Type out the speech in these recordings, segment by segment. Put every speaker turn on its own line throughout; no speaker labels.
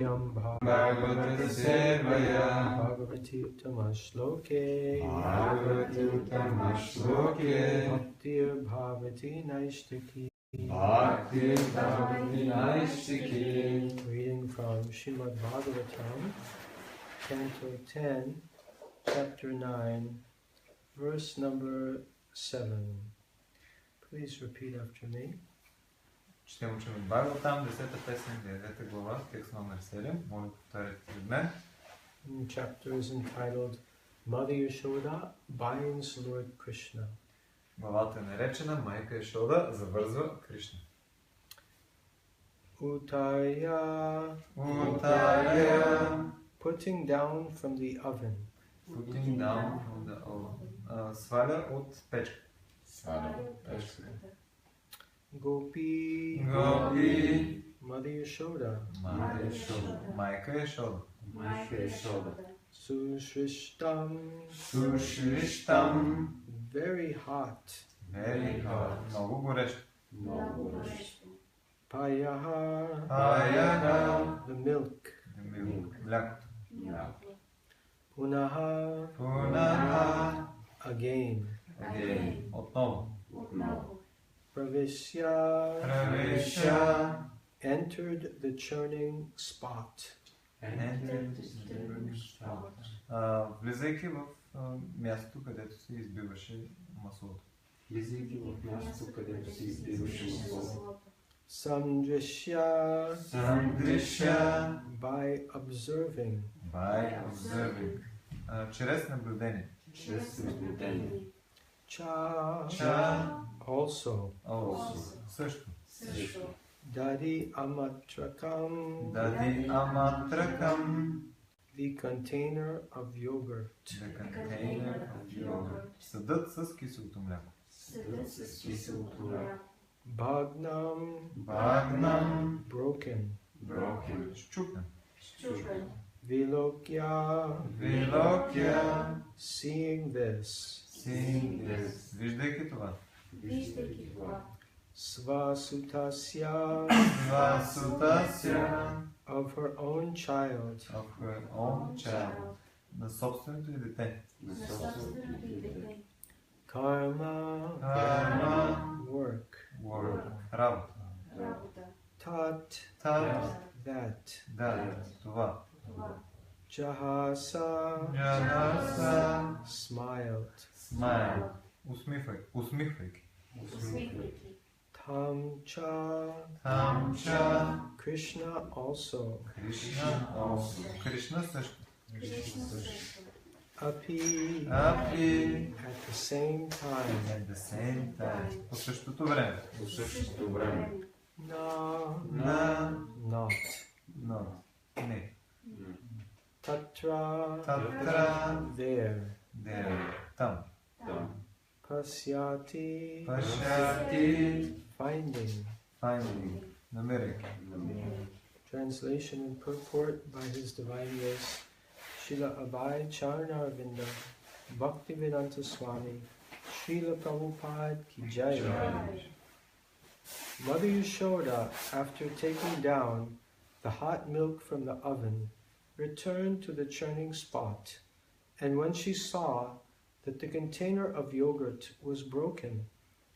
Bhagavata Sevaya
Bhagavati Uttama-shloke
Bhagavati Uttama-shloke
Bhaktir Bhavati Naishtiki.
Bhaktir Bhavati Naishtiki.
Reading from Srimad Bhagavatam, Canto 10, Chapter 9, Verse number 7. Please repeat after me.
Ще учим от Бхагаватам, 10-та песен, 9-та глава, текст номер 7. Моля, повтаряйте пред мен.
The chapter is entitled Mother Yashoda binds Lord Krishna.
Главата е наречена Майка Яшода завързва Кришна.
Utaya, putting down from the oven.
Putting down from the oven. Сваля от печка.
Gopi, Mother Yashoda,
Майка Яшода.
Sushrishtam, very hot.
Много горещо.
Payaha, the milk.
Млякото.
Punaha, again.
Отново.
Pravishya, entered the churning spot.
Влизайки в мястото, където се избиваше маслото.
Samdrishya, by observing.
Чрез наблюдение.
Cha, also.
Също.
Dadi amatrakam, the container of yogurt.
Съдът с киселото мляко.
Bhagnam, broken.
Счупен.
Vilokya, seeing this.
Виждайки това.
Svasutasya, of her own child.
На собственото и дете.
Karma, work.
Работа.
Tat, that.
Това.
Jahasa, smiled.
Усмихвайки.
Tamcha, Krishna also.
Кришна също.
Api, at the same time.
По същото време.
Not.
Не.
Tatra, there.
Там.
Pasyati, finding.
Намеряйки.
Translation and purport by His Divine Grace, Srila Abhay Charanavinda, Bhaktivedanta Swami, Srila Prabhupada Ki Jai. Mother Yashoda, after taking down the hot milk from the oven, returned to the churning spot, and when she saw that the container of yogurt was broken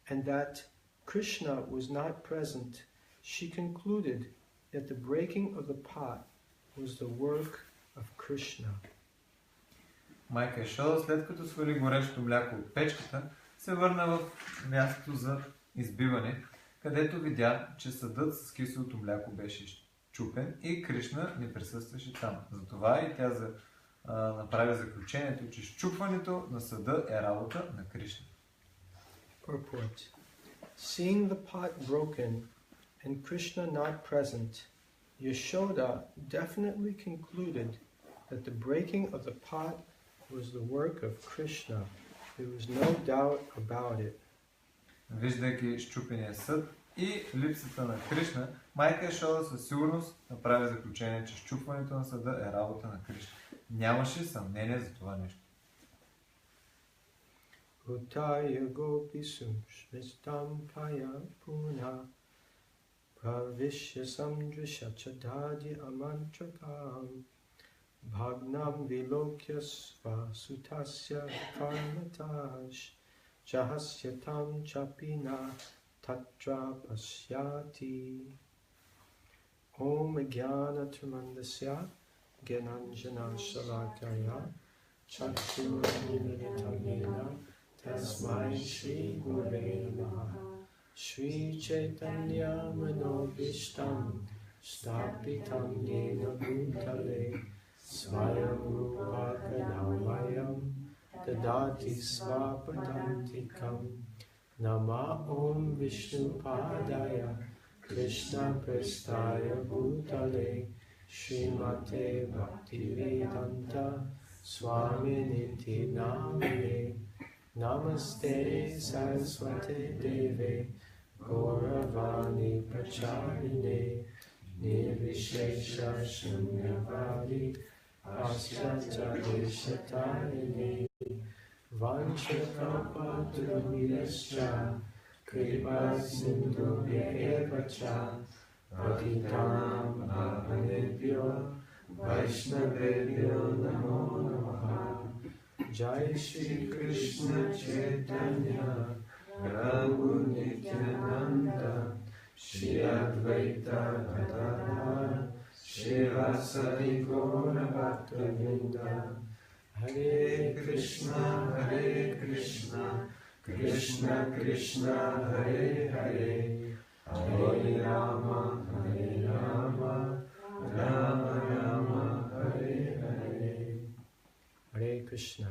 and that Krishna was not present, she concluded that the breaking of the pot was the work of Krishna.
Майка Яшода, след като свали горещо мляко от печката, се върна в мястото за избиване, където видя, че съдът с киселото мляко беше чупен и Кришна не присъстваше там. Затова и тя направи заключението, че счупването на съда е работа на Кришна.
Purport. Seeing the pot broken and Krishna not present, Yashoda definitely concluded that the breaking of the pot was the work of Krishna. There was no doubt about it.
Виждайки счупения съд и липсата на Кришна, майка Яшода със сигурност направи заключение, че счупването на съда е работа на Кришна. Нямаше съмнение за това нещо. Utaya gopisum shristam paya puna
Pravishya samdrisha chadadi amantrakam Bhagnam vilokya sutasya karmatash Jahasya tam chapina tatra pasyati Om Jnana Tramandasya Gyananjana Shalakaya Chakshurmilitamena Tasmai Shri Gurave Namaha Shri Chaitanya Manobishtam Stapitam Yena Bhutale Swayam Rupa Kadamayam Dadati Svapadantikam Nama Om Vishnu Padaya Krishna Prestaya Bhutale Srimate Bhaktivedanta Swami Niti Namane Namaste Saraswate Deve Gauravani Pracharine Nirvishesha Shunyavadi Asyata Deshatarine Vanchakalpaturubhyascha Kripa Sindhubhya eva cha Patitanam Pavanebhyo Vaishnavebhyo Namo Namaha Jai Shri Krishna Chaitanya Prabhu Nityananda Shri Advaita Gadadhara Shri Vasari Gaura Bhaktavinda Hare Krishna Krishna Krishna Hare Hare Hare Rama Rama Rama Hare Hare Hare Krishna.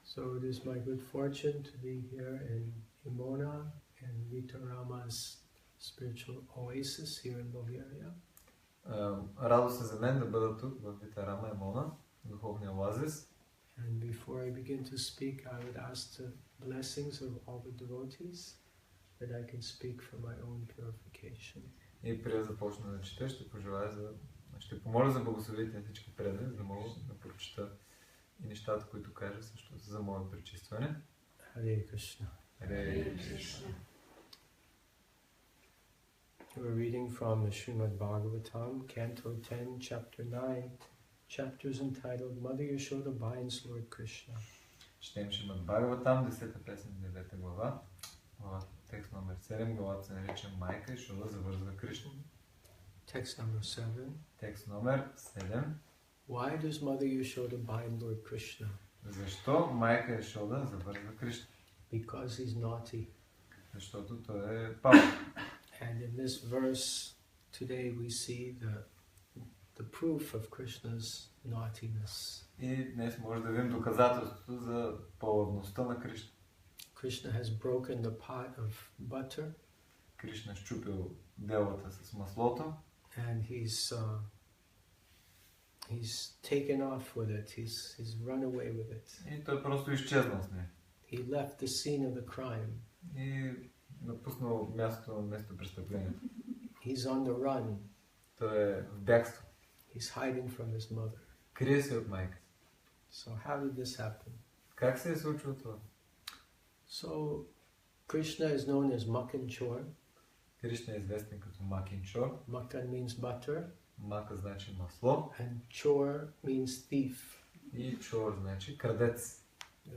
So it is my good fortune to be here in Imona and Rita Rama's spiritual oasis here in Bulgaria.
Радост е за мен да бъда тук в Вита Рама Емона, духовния оазис.
And before I begin to speak, I would ask the blessings of all the devotees that I can speak for my own purification.
И преди да започна да чета, ще помоля за благословите на всички предани, за да мога да прочета и нещата, които кажа, също за мое пречистване.
Hare Krishna.
Hare Krishna.
We're reading from the Srimad Bhagavatam, Canto 10, Chapter 9, chapters entitled Mother Yashoda Binds Lord Krishna.
Четем Шримад Бхагаватам, 10-та песен, 9-та глава. Текст номер 7, главата се нарича Майка Йашода завързва Кришна.
Text number 7.
Текст номер 7.
Why does Mother Yashoda bind Lord Krishna?
Защо майка Йашода завързва Кришна?
Because he's naughty.
Защото той е папа.
And in this verse today we see the proof of Krishna's naughtiness.
И днес може да видим доказателството за палавността на Кришна.
Krishna has broken the pot of butter.
Кришна счупил делата с маслото.
And he's taken off with it. He's run away with it.
И той просто изчезнал с нея.
He left the scene of the crime.
И напуснал мястото на местопрестъплението.
He's on the run.
Той е в бягство.
He's hiding from his mother.
Крие се от майка.
So how did this happen?
Как се е случило това?
So Krishna is known as Makanchor.
Кришна е известен като Макинчор.
Makan means butter.
Мака значи масло.
And chor means thief.
И чор значи крадец.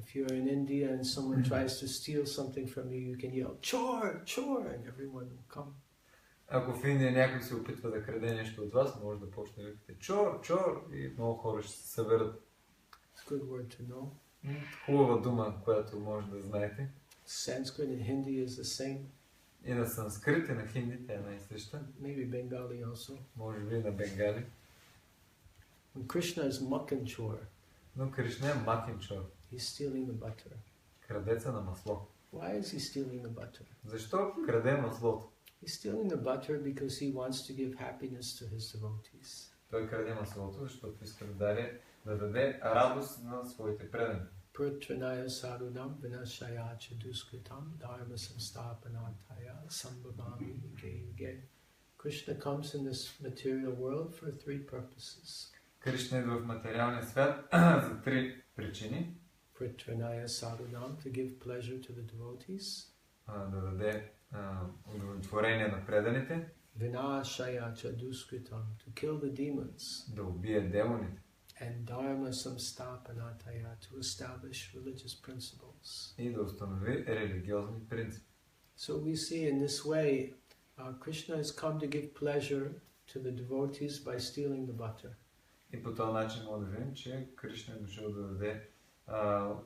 If you're in India and someone tries to steal something from you, you can yell, chor, chor, and everyone will come.
Ако в Индия някой се опитва да краде нещо от вас, може да почне да викате чор, чор и много хора ще се съберат.
It's a good word to know.
Хубава дума, която може да знаете.
Sanskrit and Hindi is the same.
И на санскрит и на хинди тя е най-съща.
Maybe Bengali also.
Може би на бенгали.
And Krishna is Makanchor.
Но Кришна е Макинчор.
He's stealing the butter.
Крадеца на масло.
Why is he stealing the butter?
Защо краде маслото?
He's stealing the butter because he wants to give happiness to his devotees.
Той краде маслото, защото иска да даде радост на своите предани.
Pratranaya sadunam vinashaya chaduskritam dharma samstapanataya sambhavami yuge yuge. Krishna comes in this material world for three purposes.
Кришна идва в материалния свят за три причини.
Pratranaya sadunam, to give pleasure to the devotees.
Да даде удовлетворение на преданите,
vinashaya cha duskritam, to kill the demons,
да убие демоните
and dharma samstapanataya, to establish religious principles.
и да установи религиозни принципи.
So we see in this way, Krishna has come to give pleasure to the devotees by stealing the butter.
И по този начин може да видим, че Кришна е дошъл да даде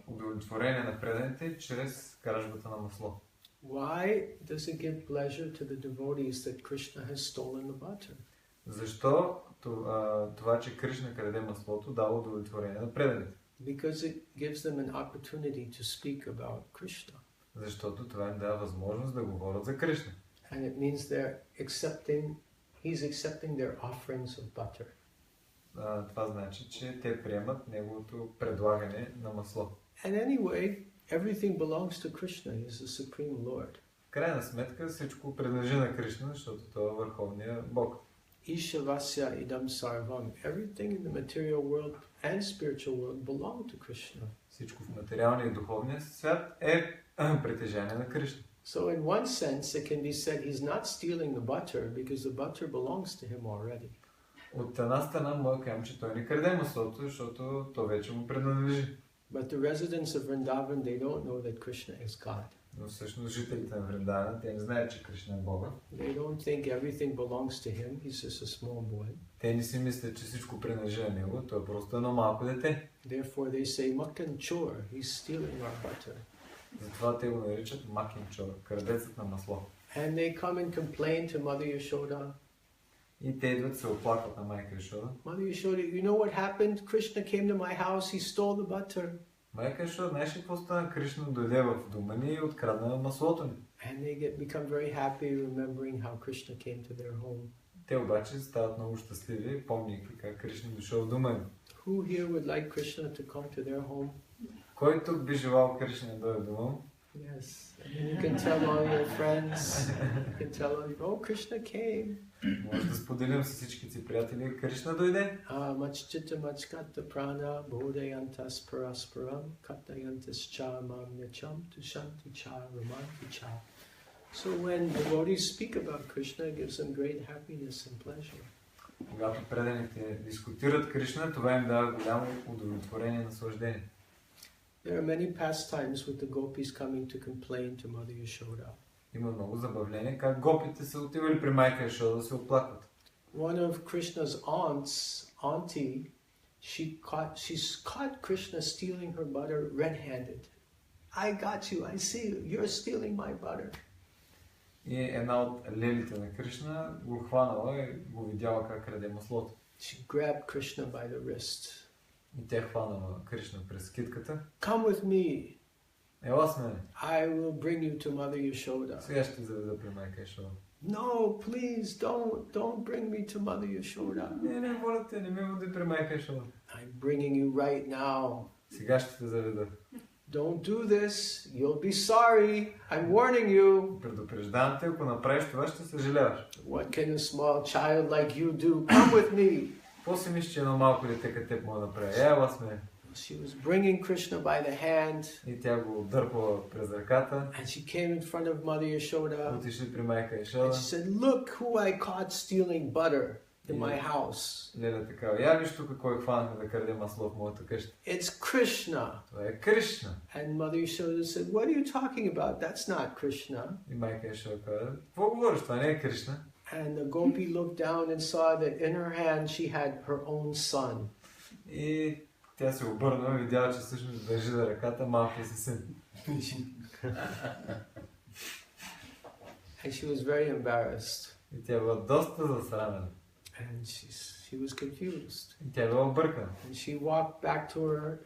удовлетворение на преданите чрез кражбата на масло.
Why does it give pleasure to the devotees that Krishna has stolen the butter?
Защо това, че Кришна краде маслото, дава удовлетворение на преданите?
Because it gives them an opportunity to speak about Krishna.
Защото това им дава възможност да говорят за Кришна.
And it means he's accepting their offerings of butter.
Това значи, че те приемат неговото предлагане на масло.
And anyway, everything belongs to Krishna. He is the Supreme Lord.
В крайна сметка всичко принадлежи на Кришна, защото той е върховният Бог.
Ishavasya idam sarvam. Everything in the material world and spiritual world belong to Krishna.
Всичко в материалния и духовния свят е притежание на Кришна.
So in one sense it can be said he's not stealing the butter because the butter belongs to him already.
От една страна може да кажем, че той не краде маслото, защото то вече му принадлежи.
But the residents of Vrindavan, they don't know that Krishna is God.
Но всъщност жителите на Вриндавана, те не знаят, че Кришна е Бога.
They don't think everything belongs to him. He's just a small boy.
Те не си мислят, че всичко принадлежи на него, той е просто едно малко дете.
Therefore they say, Makan Chor, he's stealing our butter.
Затова те го наричат Макинчор, крадецът на масло.
And they come and complain to Mother Yashoda.
И те идват се оплакват на майка Йошода.
Mother Yashoda, you know what happened? Krishna came to my house, he stole the butter.
Майка Йошода, знаеш ли какво стана? Кришна дойде в дома ни и открадна маслото ни.
And they become very happy remembering how Krishna came to their home.
Те обаче стават много щастливи, помняйки как Кришна дошъл в дома ни.
Who here would like Krishna to come to their home?
Кой тук би желал Кришна да дойде в дома?
Yes. And then you can tell all your friends, you can tell all oh, Krishna came.
Може да споделим с всички си приятели, Кришна дойде.
Machchita machkata prana bodhayantas parasparam katayantas cha mam nyacham tushanti cha ramanti cha. So when devotees speak about Krishna, it gives them great happiness and pleasure.
Когато преданите дискутират Кришна, това им дава голямо удовлетворение и наслаждение.
There are many pastimes with the gopis coming to complain to Mother Yashoda.
Има много забавления как гопите са отивали при майка Йошода да се оплакват.
One of Krishna's auntie, she caught Krishna stealing her butter red-handed. I got you, I see you, you're stealing my butter.
И една от лелите на Кришна го хванала и го видяла как краде маслото.
She grabbed Krishna by the wrist.
И тя хванала Кришна през китката.
Come with me.
Ела с мене.
I will bring you to Mother Yashoda.
Сега ще заведа при майка Йошода.
No, please, don't bring me to Mother Yashoda.
Не, моля те, не ме води при майка Йошода.
I'm bringing you right now.
Сега ще те заведа.
Don't do this. You'll be sorry. I'm warning you.
Предупреждавам те, ако направиш това, ще съжаляваш.
What can a small child like you do? Come with me.
Какво си мислиш, че едно малко дете като теб мога да направи? Ела с мене.
She was bringing Krishna by the hand.
И тя го дърпала през ръката.
And she came in front of Mother Yashoda.
Отишли при майка Йошода.
And she said, look who I caught stealing butter in my house.
Леля такава, я виж тук кой хванахме да краде масло в моята къща.
It's Krishna.
Това е Кришна.
And Mother Yashoda said, what are you talking about? That's not Krishna.
И майка Йошода каза, какво говориш, това не е Кришна.
And the gopi looked down and saw that in her hand she had her own son.
И тя се обърна и видяла, че всъщност държи за ръката малкия си син.
And she was very embarrassed.
И тя била доста засрамена.
And she was confused.
И тя била объркана.
And she walked back to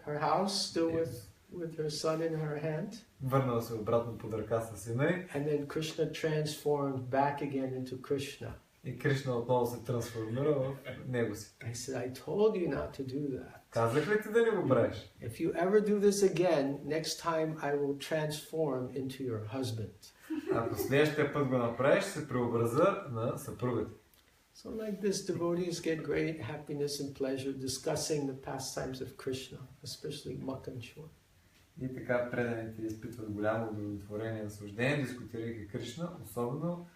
her house, still with her son in her hand.
Върнала се обратно под ръка със сина й.
And then Krishna transformed back again into Krishna.
И Кришна отново се трансформира в него си.
I said, I told you not to do that.
Казах ли ти да не го правиш?
If you ever do this again, next time I will transform into your husband.
Ако следващия път го направиш, се преобраза на съпругата.
So like this, devotees get great happiness and pleasure discussing the pastimes of Krishna, especially Makanchur.
И така преданите изпитват голямо удовлетворение и наслаждение, дискутирайки Кришна, особено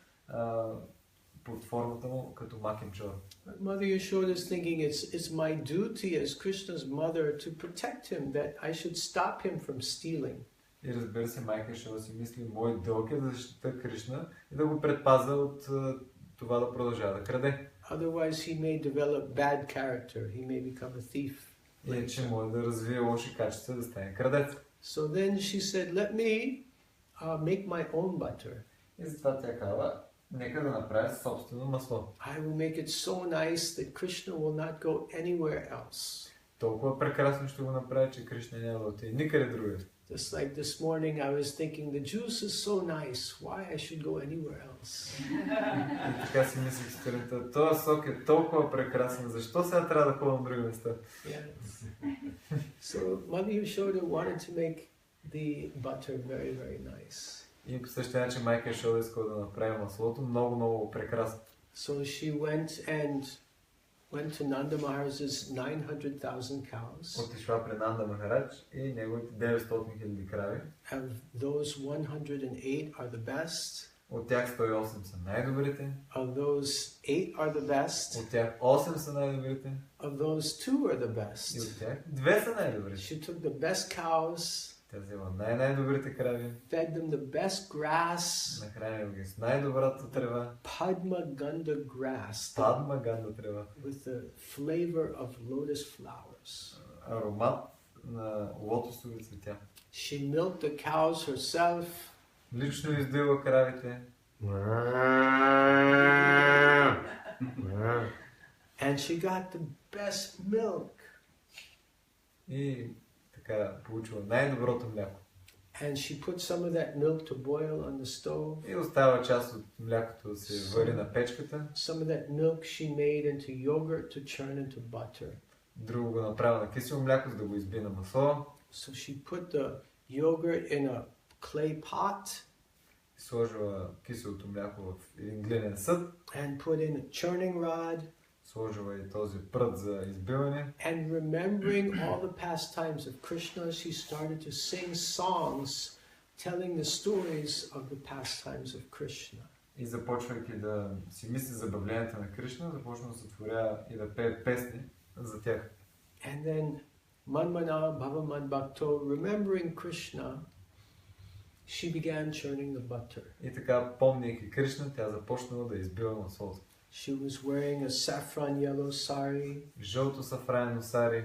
под формата му като макинчор.
Mother Yashoda is thinking it's my duty as Krishna's mother to protect him, that I should stop him from stealing.
И разбира се, майка Йашода си мисли, мой дълг е да защита Кришна и да го предпаза от това да продължава да краде.
Otherwise he may develop bad character, he may become a thief.
Иначе може да развие лоши качества, да стане крадец.
So then she said, let me make my own butter.
И затова тя казва, нека да направя собствено масло.
I will make it so nice that Krishna will not go anywhere else.
Толкова прекрасно ще го направя, че Кришна няма да отиде никъде другаде.
Just like this morning I was thinking the juice is so nice, why I should go anywhere else.
И така си мислих сутринта, този сок е толкова прекрасен, защо сега трябва да ходя на други места?
Yes. So Mother Yashoda wanted to make the butter very, very nice.
И по същия начин майка Йашода искала да направи маслото много, много прекрасно.
So she went to Nanda Maharaj's 900,000 cows.
Отишла при Нанда Махарадж и неговите 900 000 крави.
Of those 108 are the best.
От тях 108 са най-добрите.
Of those 8 are the best.
От тях 8 са най-добрите.
Of those 2 are the
И
best.
от тях 2 са най-добрите.
She took the best cows.
Тя взема най-добрите крави.
Fed them the best grass.
Нахранила ги с най-добрата трева.
Padma Ganda grass.
Падма ганда трева.
With the flavor of lotus flowers.
Аромат на лотосови цветя.
She milked the cows herself.
Лично издила кравите.
And she got the best milk.
И така получила най-доброто мляко.
And she put some of that milk to boil on the stove.
И остава част от млякото да се вари на печката.
Some of that milk she made into yogurt to churn into butter.
Друго го направи на кисело мляко, за да го изби на масло.
So she put the yogurt in a clay pot.
Сложила киселото мляко в един глинен съд.
And put in a churning rod.
Сложила и този прът за избиване.
And remembering all the pastimes of Krishna, she started to sing songs telling the stories of the pastimes of Krishna.
И започвайки да си мисли за забавленията на Кришна, започна да сътворя и да пее песни за тях.
And then Manmana Bhava Bhakto, remembering Krishna, she began churning the butter.
И така, помняйки Кришна, тя започнала да избива маслото.
She was wearing a saffron yellow sari.
Жълто сафранено сари.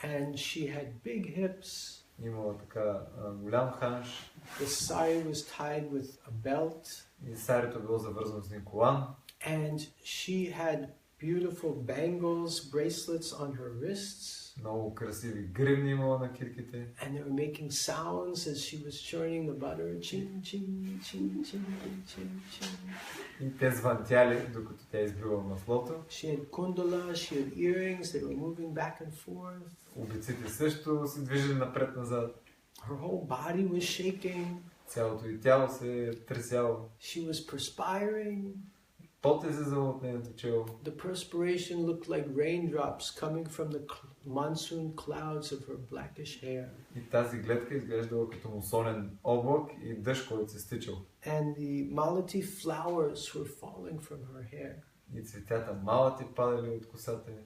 And she had big hips.
Имала така голям ханш.
The sari was tied with a belt.
И сарито било завързано с един колан.
And she had beautiful bangles, bracelets on her wrists.
Много красиви гривни имала на кирките.
And they were making sounds as she was churning the butter. Ching, ching, ching, ching, ching, ching.
И те звънтяли, докато тя избива маслото.
She had kundala, she had earrings, they were moving back and forth.
Обиците също се движили напред-назад.
Her whole body was shaking.
Цялото и тяло се тресяло.
She was perspiring.
Пот е излизал от нейното чело.
The perspiration looked like raindrops coming from the monsoon clouds of her blackish hair.
И тази гледка изглеждала като мусонен облак и дъжд, който се стичал.
And the malati flowers were falling from her hair.
И цветята малати падали от косата ѝ.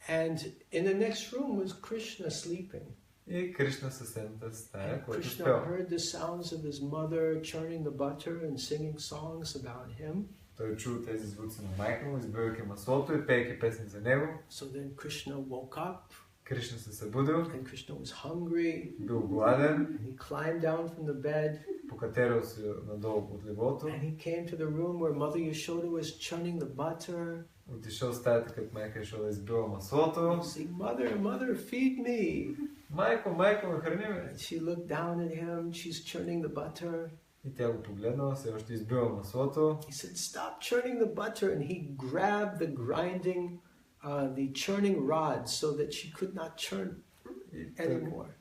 And in the next room was Krishna sleeping.
И Кришна в съседната стая, който
Krishna
спял.
heard the sounds of his mother churning the butter and singing songs about him.
Той чул тези звуци на майка му, избивайки маслото и пейки песни за него.
So then Krishna woke up.
Кришна се събудил.
And Krishna was hungry.
Бил гладен.
And he climbed down from the bed.
Покатерил се надолу от леглото.
And he came to the room where Mother Yashoda was churning the butter.
Отишъл в стаята, като майка Йашода избила маслото.
Saying, Mother, mother, feed me.
Майко, майко, ме храни ме.
And she looked down at him. She's churning the butter.
И тя го погледнала, все още избила маслото.
He said, stop churning the butter. And he grabbed the the churning rod so that she could not churn anymore.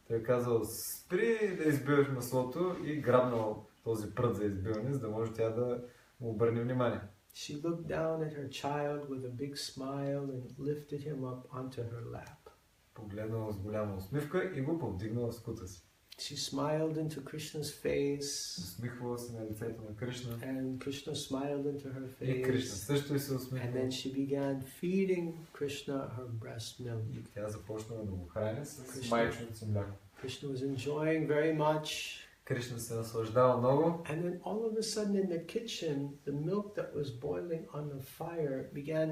Той казал, спри да избиваш маслото и грабнал този прът за избиване, за да може тя да му обърне внимание.
She looked down at her child with a big smile and lifted him up onto her lap.
погледнала с голяма усмивка и го повдигнала в скута си.
She smiled into Krishna's face,
Усмихвала се на лицето на Кришна.
and Krishna smiled into her
И Кришна
face.
също и се
And
усмихва.
then she began feeding Krishna her breast milk.
И тя започнала да го храни с
Кришна.
майчиното си мляко.
Krishna was enjoying very much.
Кришна се наслаждава много.
And then all of a sudden in the kitchen, the milk that was boiling on the fire began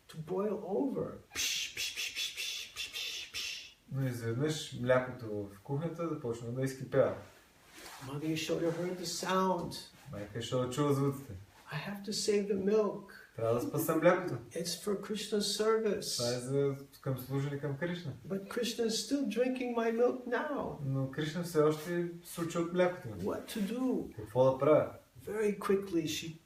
to boil over.
Но изведнъж млякото в кухнята започна да изкипява.
Mother Yashoda heard the sound.
Майка Йошода чува звуците.
I have to save the milk.
Трябва да спаса млякото.
It's for Krishna's service.
Това е за към служене към Кришна.
But Krishna is still drinking my milk now.
Но Кришна все още суча от млякото.
What to do?
Какво да правя?
Very quickly she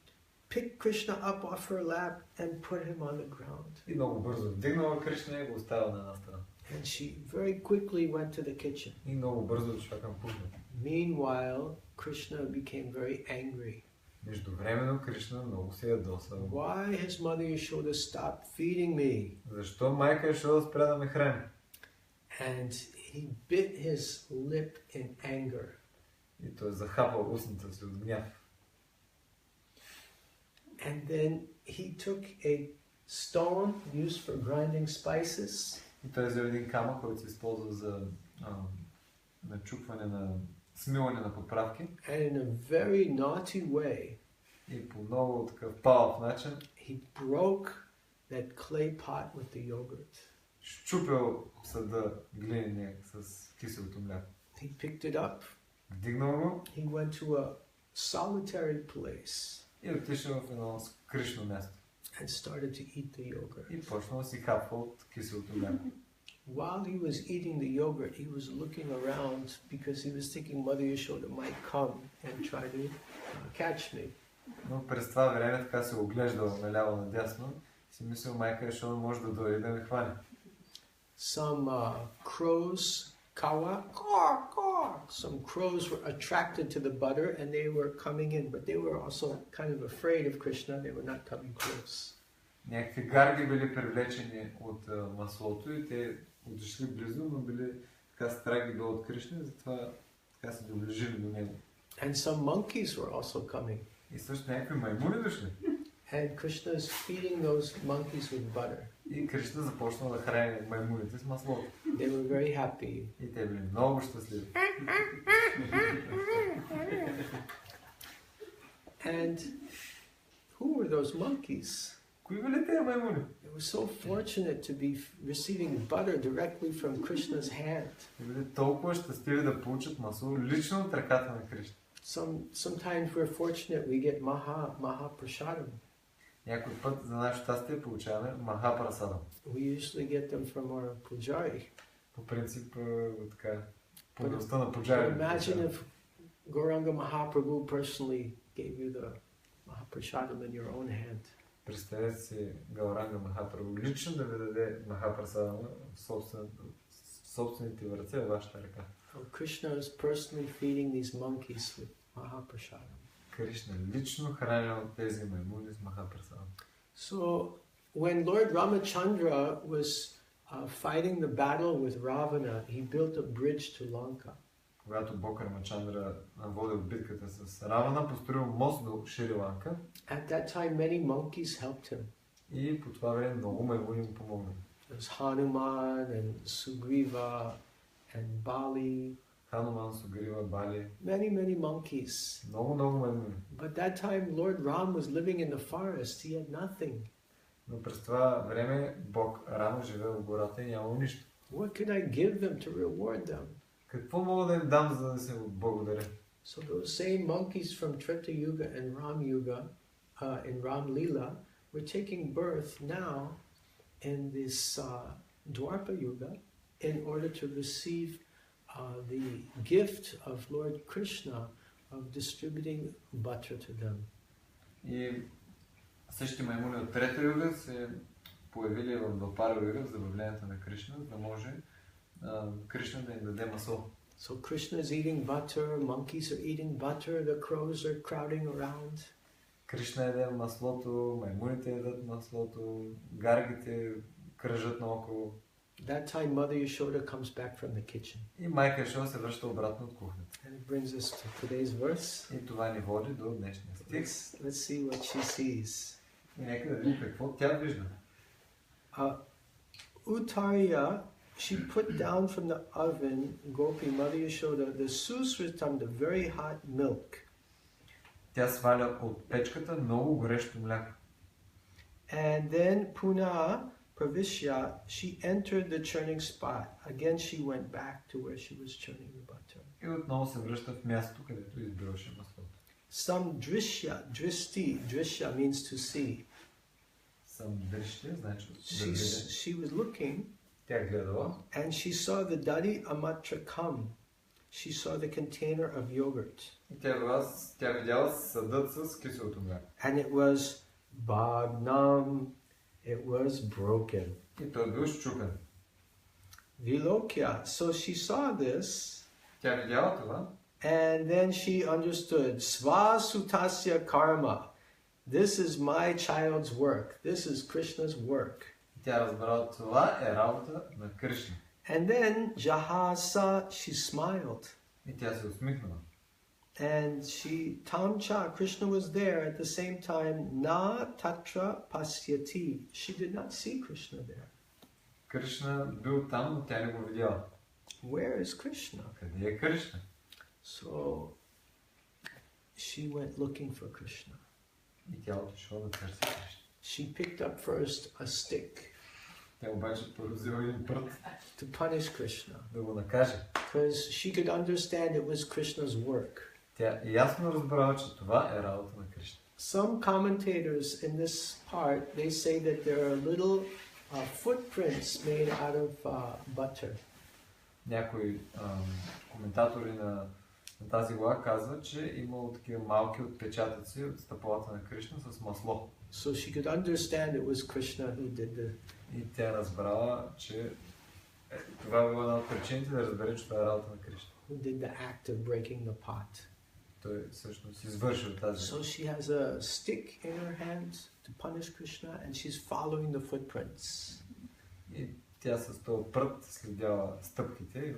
picked Krishna up off her lap and put him on the ground.
И много бързо вдигнала Кришна и го оставила на една страна.
And she very quickly went to the kitchen.
И много бързо отишла към кухнята.
Meanwhile, Krishna became very angry.
Междувременно Кришна много се ядоса.
Why has Mother Yashoda stopped feeding me?
Защо майка Йошода спря да ме храни?
And he bit his lip in anger.
И той захапал устната си от гняв.
And then he took a stone used for grinding spices.
И той взе един камък, който се използва за начупване на смилане на поправки.
And in a very naughty way,
И по много такъв палав начин
he broke that clay pot with the yogurt.
щупил съда глиняния с киселото мляко.
He picked it up.
Вдигнал го
He went to a solitary place
и отишъл в едно скришно място.
and started to eat the yogurt.
И почнал да си хапва от киселото мляко.
While he was eating the yogurt, he was looking around because he was thinking Mother Yashoda might come and try to catch me.
Но през това време така се оглеждал наляво надясно и си мислил майка Йошода може да дойде да ме хване.
Some crows, some crows were attracted to the butter and they were coming in, but they were also kind of afraid of Krishna. They were not coming close.
Някакви гарги били привлечени от маслото и те отишли близо, но били така страги до от Кришна, затова така се доближили до него.
And some monkeys were also coming.
И също някакви маймуни дошли.
And Krishna is feeding those monkeys with butter.
И Кришна започнал да храни маймуните с маслото.
They were very happy.
И те били много щастливи.
And who were those monkeys?
Кои били тези маймуни?
They were so fortunate to be receiving butter directly from Krishna's hand.
Те били толкова щастливи да получат масло лично от ръката на Кришна.
Sometimes we're fortunate we get maha prashadam.
Някой път за наше щастие получаваме махапрасадам.
We usually get them from our pujari.
По принцип, така, подлостта на пуджари.
Imagine if Gauranga Mahaprabhu personally gave you the mahaprashadam in your own hand.
Представете си Гауранга Махапрабху лично да ви даде Махапрасадам в собствените ви ръце, в вашата ръка.
So Krishna is personally feeding these monkeys with mahaprashadam.
Кришна лично хранил тези маймуни с Махапрасадам.
So when Lord Ramachandra was fighting the battle with Ravana, he built a bridge to Lanka.
Когато Бог Рамачандра водил битката с Равана, построил мост до Шри-Ланка.
At that time, many monkeys helped him.
И по това време много маймуни му помогнали.
There's Hanuman and Sugriva and Bali.
Хануман, Сугрива, Бали.
Many monkeys.
Много маймуни.
But that time, Lord Ram was living in the forest. He had nothing.
Но през това време Бог Рама живее в гората и нямало нищо.
What could I give them to reward them?
Какво мога да им дам, за да се благодаря?
So those same monkeys from Treta Yuga and Ram Yuga, in Ram Leela, were taking birth now in this Dwarpa Yuga in order to receive the gift of Lord Krishna of distributing butter to them.
И същите маймуни от Трета юга се появили в Двапара юга в забавлението на Кришна, за да може Кришна да им даде масло.
So Krishna is eating butter, monkeys are eating butter, the crows are crowding around.
Кришна яде маслото, маймуните ядат маслото, гаргите кръжат наоколо.
That time Mother Yashoda comes back from the kitchen.
И майка Ешова се връща обратно от кухнята.
And it brings us to today's verse.
И това ни води до днешния стих.
Let's see what she sees.
И нека да видим какво тя вижда.
Uttarya, she put down from the oven, Gopi, Mother Yashoda, the susritam, the very hot milk.
Тя сваля от печката много горещо мляко.
And then Puna Pravishya, she entered the churning spot. Again, she went back to where she was churning the butter.
И отново се връща в мястото, където избиваше маслото.
Some drishya, drishya means to see.
Some drishya, значи да видя.
She was looking,
Тя гледала.
and she saw the dadi amatra come. She saw the container of yogurt.
И тя видяла съдът с киселото мляко.
And it was Bhagnam, it was broken.
И той бил счупен.
Vilokya. So she saw this,
Тя видяла това.
and then she understood. Svasutasya karma. This is my child's work. This is Krishna's work.
Тя разбрала, това е работа на Кришна.
And then Jahasa, she smiled.
И тя се усмихнала.
And Tamcha, Krishna was there at the same time, na tatra pasyati. She did not see Krishna there.
Кришна бил там, но тя не го видяла.
Where is Krishna?
Къде е Кришна?
So she went looking for Krishna.
И тя отишла да търси Кришна.
She picked up first a stick
Тя обаче първо взела един прът
to punish Krishna,
да го накаже.
because she could understand it was Krishna's work.
Тя ясно разбрала, че това е работа на Кришна.
Some commentators in this part, they say that there are little footprints made out of butter.
Някои коментатори на тази глава казват, че имало такива малки отпечатъци от стъпалата на Кришна с масло.
So she could understand it was Krishna who did the...
И тя разбрала, че това било една от причините да разбере, че това е работа на Кришна.
who did the act of breaking the pot.
Той всъщност извършил тази.
So she has a stick in her hand to punish Krishna, and she's following the footprints.
И тя с този прът следяла стъпките и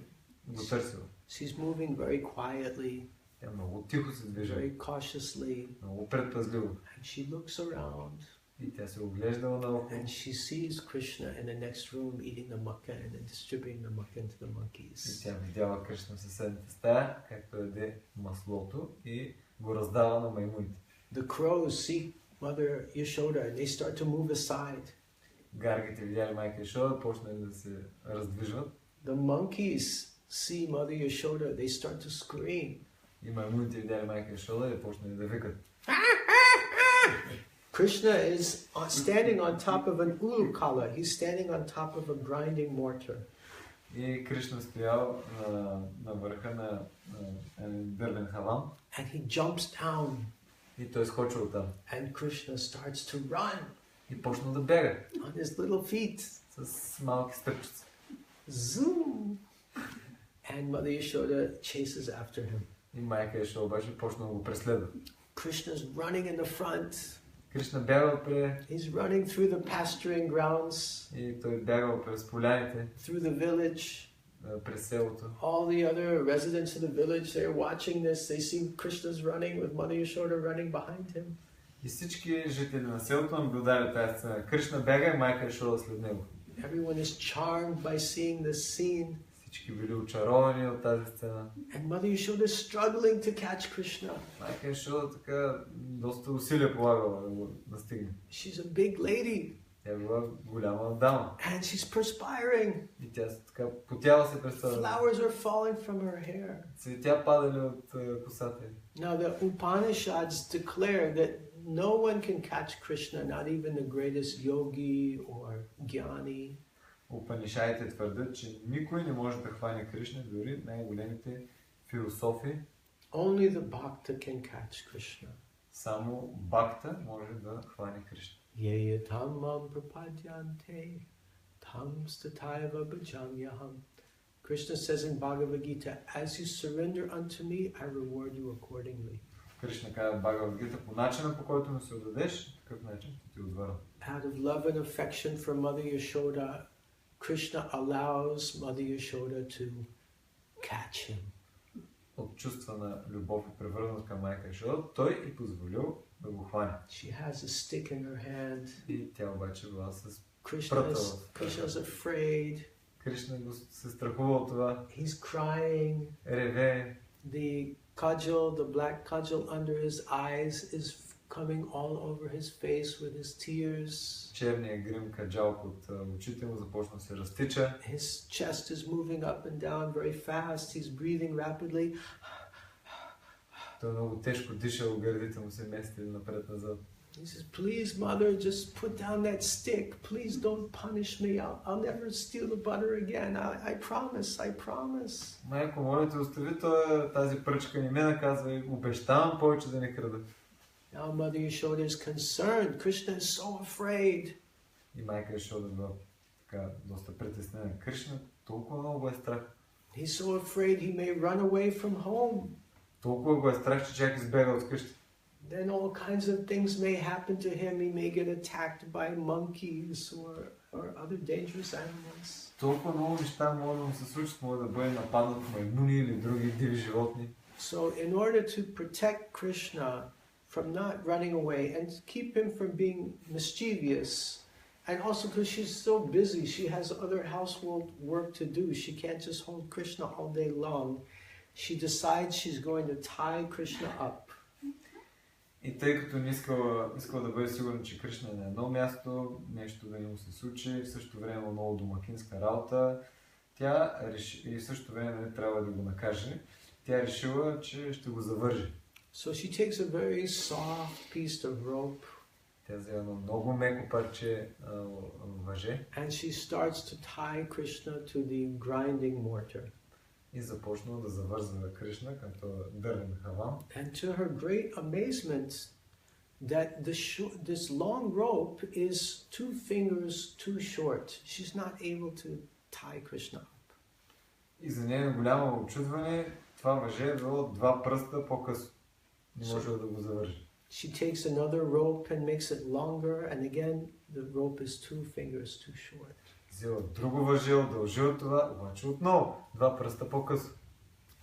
го търсила.
She's moving very quietly,
Тя много тихо се движа,
very cautiously,
много предпазливо.
and she looks around,
И тя се оглеждала наоколо.
and she sees Krishna in the next room eating the makka and then distributing the makka into the
И
monkeys.
тя видяла Кришна в съседната стая, както яде маслото и го раздава на маймуните.
The crows see Mother Yashoda and they start to move aside.
Гаргите видяли майка Ешода, почнали да се раздвижват.
The monkeys see Mother Yashoda, they start to scream.
И маймуните видяли майка Ешода и почнали да викат.
Krishna is standing on top of an ulukala. He's standing on top of a grinding mortar.
И Кришна стоял на върха на дървен хаван.
And he jumps down.
И той скочил там.
And Krishna starts to run
И почнал да бега
on his little feet.
с малки стъпчици.
Zoom! And Mother Yashoda chases after him.
И майка Ешода обаче почнал да го преследва.
Krishna's running in the front.
Кришна бягал
He's running through the pasturing grounds,
и той бягал през поляните,
through the village.
през селото.
All the other residents of the village, they're watching this. They see Krishna's running with Mother Yashoda running behind him.
И всички жители на селото наблюдали тази сцена. Кришна бяга и майка Ешода след него.
Everyone is charmed by seeing this scene.
Всички били очаровани от тази сцена.
And Mother Yashoda is struggling to catch Krishna.
Майка Ешода така доста усилия полагала да го настигне.
She's a big lady.
Тя била голяма дама.
And she's perspiring.
И тя така потяла се през това.
Flowers are falling from her hair.
Цветя падали от косата.
Now the Upanishads declare that no one can catch Krishna, not even the greatest yogi or jnani.
Упанишадите твърдят, че никой не може да хване Кришна, дори най-големите философи.
Only the bhakta can catch Krishna.
Само бхакта може да хване Кришна.
Yeya tammam prapadyante tam stataiva bhajamyaham. Krishna says in Bhagavad Gita, as you surrender unto me, I reward you accordingly.
Кришна казва в Бхагавад Гита, по начина по който ми се отдадеш, такъв начин ще ти отвърна.
Out of love and affection for Mother Yashoda, Krishna allows Mother Yashoda to catch him.
От чувства на любов и превърнат към майка Йошода, той и позволил да го хване.
She has a stick in her hand.
И тя обаче била с
Krishna is afraid.
Кришна го се страхува от това.
He's crying.
Реве.
The black kajal under his eyes is coming all over his face with his tears.
Черният грим каджалк от очите му започна да се разтича.
His chest is moving up and down very fast. He's breathing rapidly.
Той много тежко дишал, гърдите му се местили напред-назад.
He says, please, mother, just put down that stick. Please don't punish me. I'll never steal the butter again. I promise.
Майко, моля те, остави тази пръчка, не ме наказвай. Обещавам повече да не крада.
Now Mother Yashoda is concerned. Krishna is so afraid.
И майка Йошода била така доста притеснена. Кришна толкова много го е страх.
He's so afraid he may run away from home.
Толкова го е страх, че чак избега от къщи.
Then all kinds of things may happen to him. He may get attacked by monkeys or other dangerous animals.
Толкова много неща могат да му се случат, може да бъде нападнат от маймуни или други диви животни.
So in order to protect Krishna from not running away and keep him from being mischievous, and also because she's so busy, she has other household work to do. She can't just hold Krishna all day long. She decides she's going to tie Krishna up.
И тъй като не искала да бъде сигурна, че Кришна е на едно място, нещо да не му се случи, в същото време много домакинска работа, тя реши, и в същото време не трябва да го накаже, тя решила, че ще го завържи.
So she takes a very soft piece of rope.
Тя взе едно много меко парче въже.
And she starts to tie Krishna to the grinding mortar.
И започнала да завързва Кришна към този дървен хаван.
And to her great amazement, that this long rope is 2 fingers too short. She's not able to tie Krishna up.
И за нея голямо очудване, това въже е било 2 пръста по-късно. Не можела да го завържи.
She takes another rope and makes it longer, and again the rope is 2 fingers too short.
Взела друго въже, удължила това, обаче отново 2 пръста по-късно.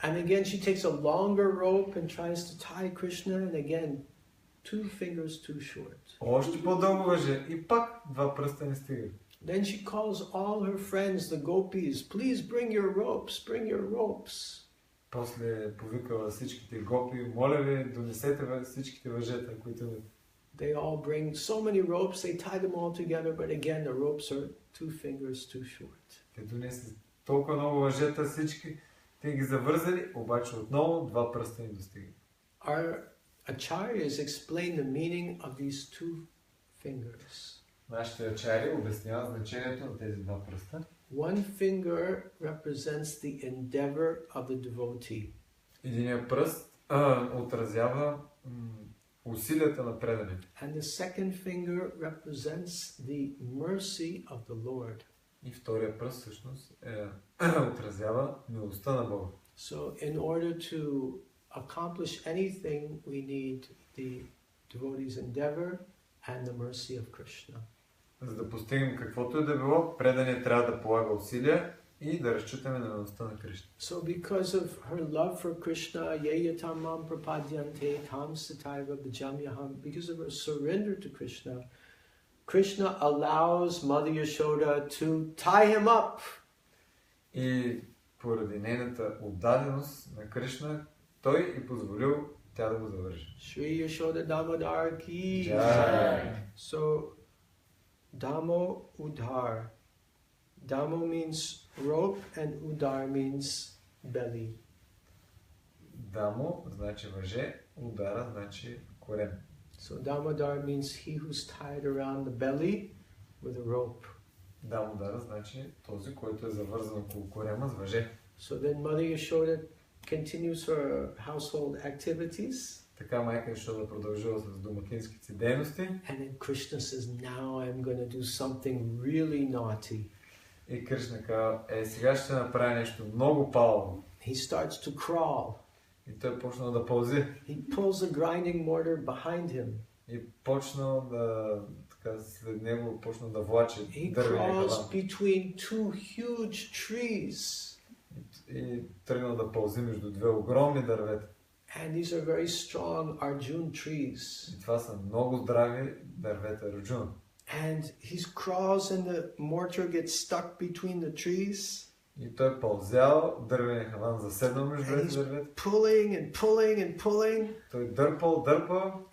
And again she takes a longer rope and tries to tie Krishna, and again 2 fingers too short.
Още по-дълго въже и пак 2 пръста не стигат.
Then she calls all her friends, the gopis, please bring your ropes.
После повикала всичките гопи, моля ви, донесете всичките въжета, които имат.
They all bring so many ropes, they tie them all together, but again the ropes are 2 fingers too short.
Те донесли толкова много въжета всички, те ги завързали, обаче отново 2 пръста им достигат.
Our acharyas explain the meaning of these 2 fingers.
Нашите ачари обясняват значението на тези 2 пръста.
One finger represents the endeavor of the devotee.
Единият пръст отразява усилията на преданите.
And the second finger represents the mercy of the Lord.
И втория пръст всъщност отразява милостта на Бога.
So in order to accomplish anything, we need the devotee's endeavor and the mercy of Krishna.
За да постигнем каквото и да било, преданият трябва да полага усилия и да разчитаме на милостта на Кришна.
So because of her love for Krishna, yeyatamam prapadyante tam sataiva bhajamyaham, because of her surrender to Krishna, Krishna allows Mother Yashoda to tie him up.
И поради нейната отдаденост на Кришна, той и позволил тя да го завърши.
Shri Yashoda Damodar ki
Jai.
So Damo Udhar. Damo means rope and Udar means belly.
Дамо значи въже, удара значи корем.
So Damodar means he who's tied around the belly with a rope.
Дамодара значи този, който е завързан около корема с въже.
So then Mother Yashoda continues her household activities.
Така майка Йошода продължила с домакинските си дейности.
And then Krishna says, now I'm going to do something really naughty.
И Кришна казва, сега ще направя нещо много палаво.
He starts to crawl.
И той почнал да пълзи.
He pulls the grinding mortar behind him.
И почнал да така след него почна да влачи
He
дървения
crawls
калан.
between two huge trees.
И тръгна да пълзи между две огромни дървета.
And these are very strong Arjun trees.
И това са много здрави дървета Арджун.
And he crawls and the mortar gets stuck between the trees.
И той пълзял, дървения халан заседнал между
And
двете
he's
дървета.
pulling and pulling and pulling.
Той дърпал.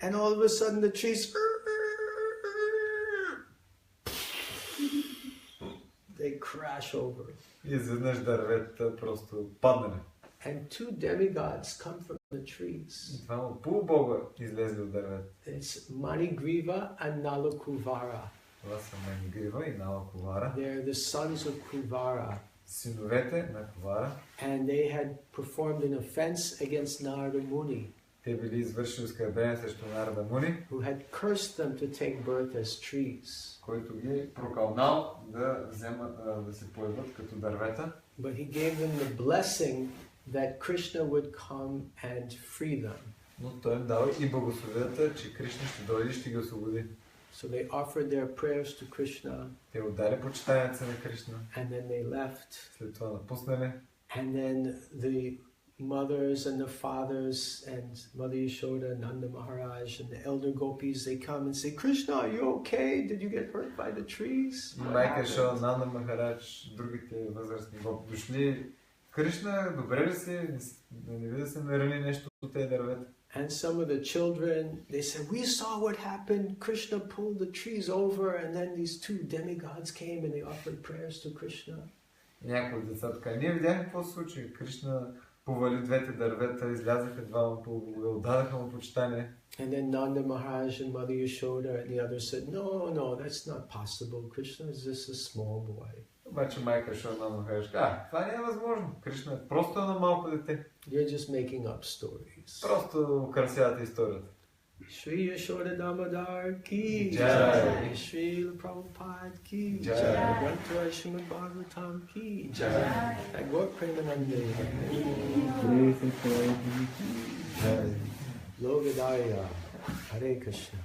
And all of a sudden the trees, they crash over.
И изведнъж дърветата просто паднали.
And two demigods come from the trees.
И двама полубога излезли от дървета.
It's Manigriva and Nalakuvara.
Това са Манигрива и Нала Ковара.
They're the sons of Kuvara.
Синовете на Ковара.
And they had performed an offense against Narada Muni,
Те били извършили оскърбление срещу Нарада Муни,
who had cursed them to take birth as trees.
който ги прокълнал да вземат, да се появят като дървета.
But he gave them the blessing that Krishna would come and free them.
Но той им дал и благословията, че Кришна ще дойде и ще ги освободи.
So they offered their prayers to Krishna,
Те отдали почитанието на Кришна,
and then they left.
след това напуснали.
And then the mothers and the fathers and Mother Yashoda, Nanda Maharaj, and the elder gopis, they come and say, Krishna, are you okay? Did you get hurt by the trees?
И майка Шо, Нанда Махарадж, другите възрастни гопи дошли. Кришна, добре ли си? Не ви да се нарани нещо от тези дървета?
And some of the children, they said, we saw what happened. Krishna pulled the trees over, and then these two demigods came and they offered prayers to Krishna.
Някои от децата така, ние видяхме какво се случи. Кришна повали двете дървета, излязаха двама полубога, отдадаха му почитание.
And then Nanda Maharaj and Mother Yashoda and the others said, no, that's not possible. Krishna is just a small boy.
Обаче майка Шо, Нанда Махарадж, това не е възможно. Кришна е просто едно малко дете.
You're just making up stories.
Просто украсявате историята.
Shri Yashoda Damodar ki
Jai.
Shri Prabhupada ki
Jai.
Granthra Srimad Bhagavatam ki Jai. Gaur Premanande. Logadaya. Hare Krishna.